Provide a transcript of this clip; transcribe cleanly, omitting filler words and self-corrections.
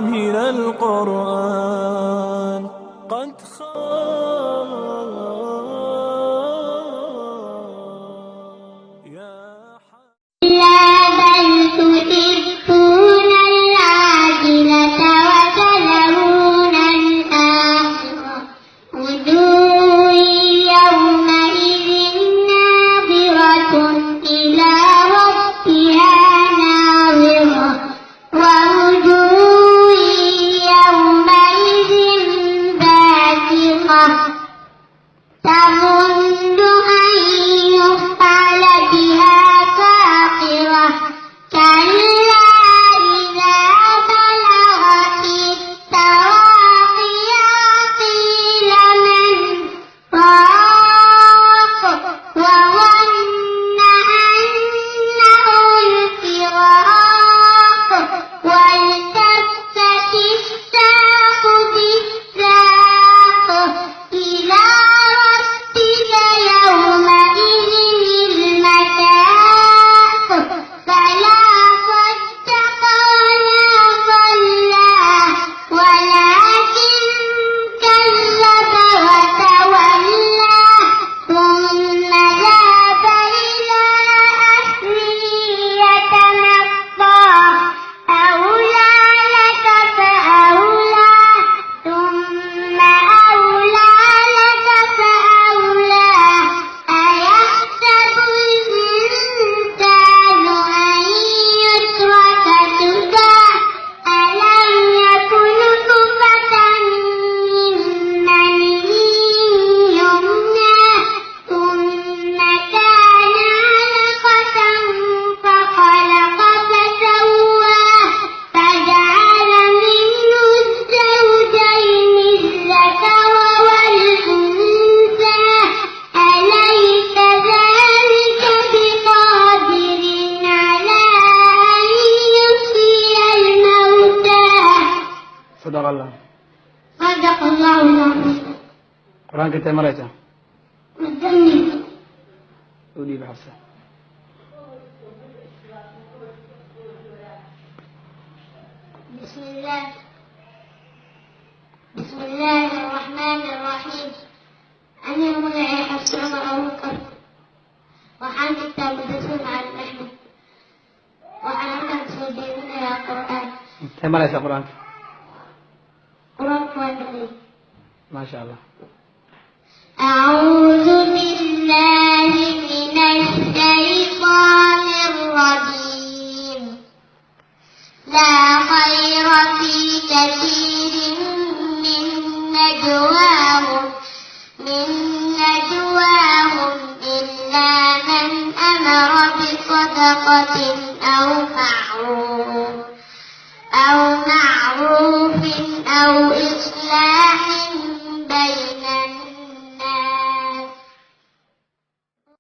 من القرآن قد صدق الله. صدق الله العظيم. قرآن كنت مريته؟ والدنيا. قولي بحفصة. بسم الله الرحمن الرحيم. أنا منى حفصة أبوكر وحان كتاب دسم على الأحمد وحنا سيدنا يا قرآن. كم مريته قرآن؟ قرآن كويس. ما شاء الله. أعوذ بالله من الشيطان الرجيم. لا خير في كثير من نجواهم إلا من أمر بصدقة أو معروف أو إصلاح